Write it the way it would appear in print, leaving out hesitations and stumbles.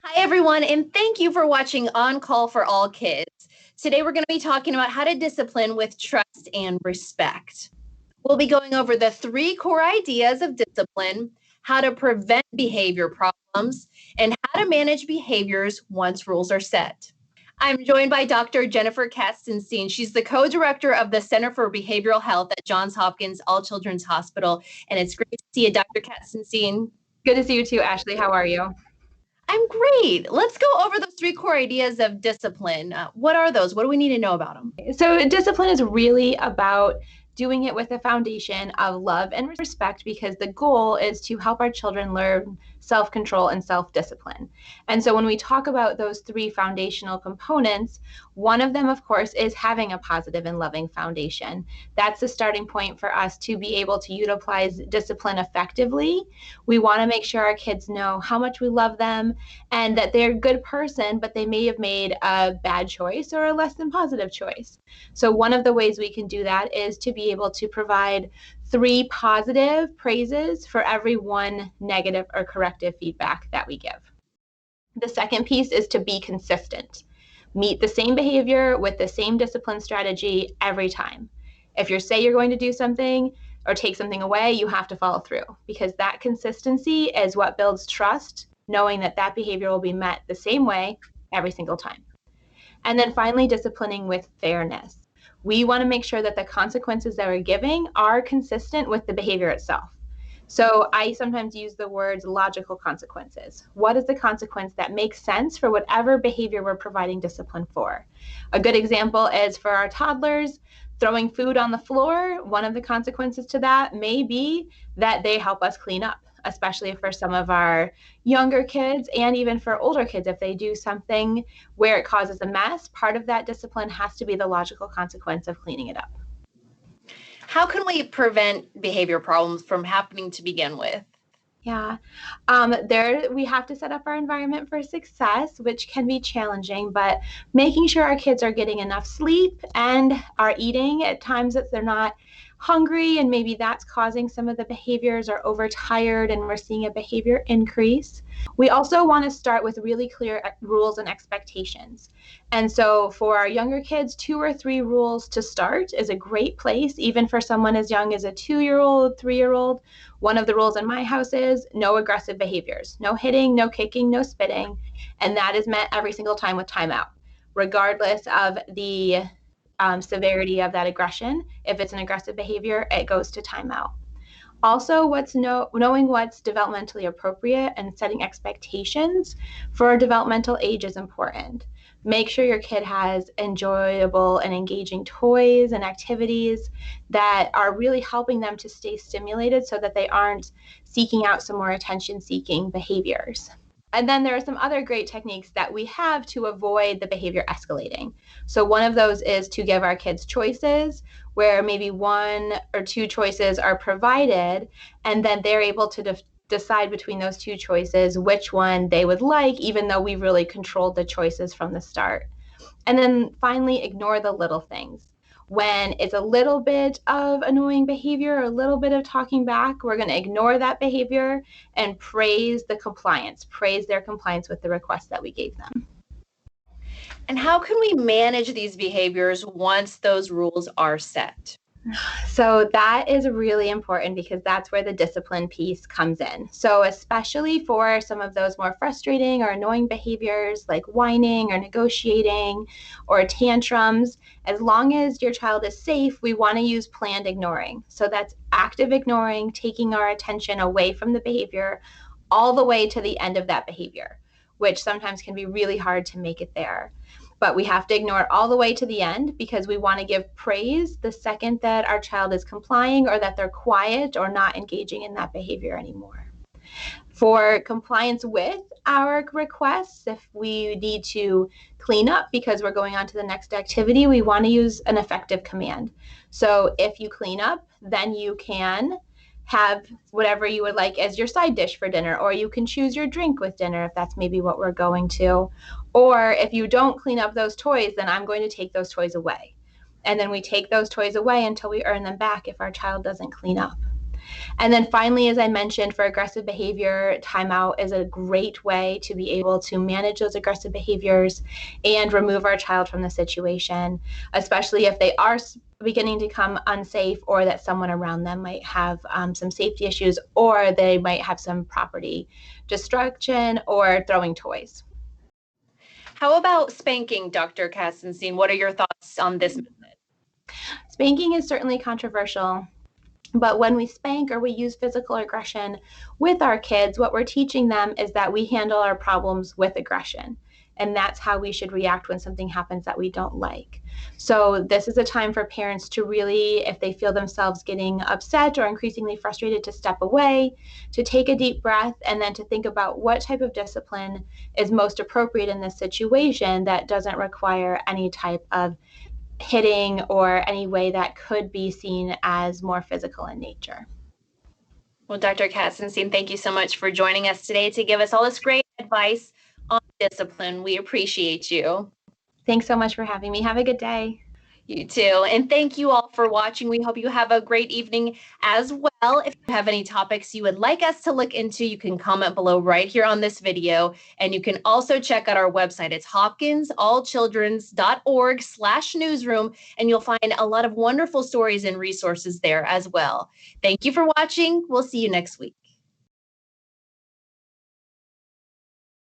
Hi, everyone, and thank you for watching On Call for All Kids. Today, we're going to be talking about how to discipline with trust and respect. We'll be going over the 3 core ideas of discipline, how to prevent behavior problems, and how to manage behaviors once rules are set. I'm joined by Dr. Jennifer Katzenstein. She's the co-director of the Center for Behavioral Health at JohnsHopkinsAllChildren'sHospital, and it's great to see you, Dr. Katzenstein. Good to see you too, Ashley. How are you? I'm great. Let's go over those 3 core ideas of discipline. What are those? What do we need to know about them? So discipline is really about doing it with a foundation of love and respect, because the goal is to help our children learn self-control and self-discipline. And so when we talk about those 3 foundational components, one of them, of course, is having a positive and loving foundation. That's the starting point for us to be able to utilize discipline effectively. We want to make sure our kids know how much we love them and that they're a good person, but they may have made a bad choice or a less than positive choice. So one of the ways we can do that is to be able to provide 3 positive praises for every 1 negative or corrective feedback that we give. The second piece is to be consistent. Meet the same behavior with the same discipline strategy every time. If you say you're going to do something or take something away, you have to follow through, because that consistency is what builds trust, knowing that that behavior will be met the same way every single time. And then finally, disciplining with fairness. We want to make sure that the consequences that we're giving are consistent with the behavior itself. So I sometimes use the words logical consequences. What is the consequence that makes sense for whatever behavior we're providing discipline for? A good example is for our toddlers, throwing food on the floor. One of the consequences to that may be that they help us clean up, especially for some of our younger kids, and even for older kids. If they do something where it causes a mess, part of that discipline has to be the logical consequence of cleaning it up. How can we prevent behavior problems from happening to begin with? Yeah, we have to set up our environment for success, which can be challenging, but making sure our kids are getting enough sleep and are eating at times that they're not hungry, and maybe that's causing some of the behaviors, or overtired and we're seeing a behavior increase. We also want to start with really clear rules and expectations. And so for our younger kids, 2 or 3 rules to start is a great place, even for someone as young as a 2-year-old, 3-year-old. One of the rules in my house is no aggressive behaviors, no hitting, no kicking, no spitting. And that is met every single time with timeout, regardless of the severity of that aggression. If it's an aggressive behavior, it goes to timeout. Also, knowing what's developmentally appropriate and setting expectations for a developmental age is important. Make sure your kid has enjoyable and engaging toys and activities that are really helping them to stay stimulated, so that they aren't seeking out some more attention-seeking behaviors. And then there are some other great techniques that we have to avoid the behavior escalating. So one of those is to give our kids choices, where maybe 1 or 2 choices are provided, and then they're able to decide between those 2 choices which one they would like, even though we've really controlled the choices from the start. And then finally, ignore the little things. When it's a little bit of annoying behavior or a little bit of talking back, we're going to ignore that behavior and praise their compliance with the request that we gave them. And how can we manage these behaviors once those rules are set? So that is really important, because that's where the discipline piece comes in. So especially for some of those more frustrating or annoying behaviors like whining or negotiating or tantrums, as long as your child is safe, we want to use planned ignoring. So that's active ignoring, taking our attention away from the behavior all the way to the end of that behavior, which sometimes can be really hard to make it there. But we have to ignore it all the way to the end, because we want to give praise the second that our child is complying, or that they're quiet or not engaging in that behavior anymore. For compliance with our requests, if we need to clean up because we're going on to the next activity, we want to use an effective command. So if you clean up, then you can have whatever you would like as your side dish for dinner, or you can choose your drink with dinner if that's maybe what we're going to. Or if you don't clean up those toys, then I'm going to take those toys away. And then we take those toys away until we earn them back if our child doesn't clean up. And then finally, as I mentioned, for aggressive behavior, timeout is a great way to be able to manage those aggressive behaviors and remove our child from the situation, especially if they are beginning to become unsafe, or that someone around them might have some safety issues, or they might have some property destruction or throwing toys. How about spanking, Dr. Kastenstein? What are your thoughts on this method? Spanking is certainly controversial. But when we spank or we use physical aggression with our kids, what we're teaching them is that we handle our problems with aggression. And that's how we should react when something happens that we don't like. So this is a time for parents to really, if they feel themselves getting upset or increasingly frustrated, to step away, to take a deep breath, and then to think about what type of discipline is most appropriate in this situation that doesn't require any type of hitting or any way that could be seen as more physical in nature. Well, Dr. Kastenstein, thank you so much for joining us today to give us all this great advice on discipline. We appreciate you. Thanks so much for having me. Have a good day. You too. And thank you all for watching. We hope you have a great evening as well. If you have any topics you would like us to look into, you can comment below right here on this video. And you can also check out our website. It's HopkinsAllChildren'sHospital.org/newsroom. And you'll find a lot of wonderful stories and resources there as well. Thank you for watching. We'll see you next week.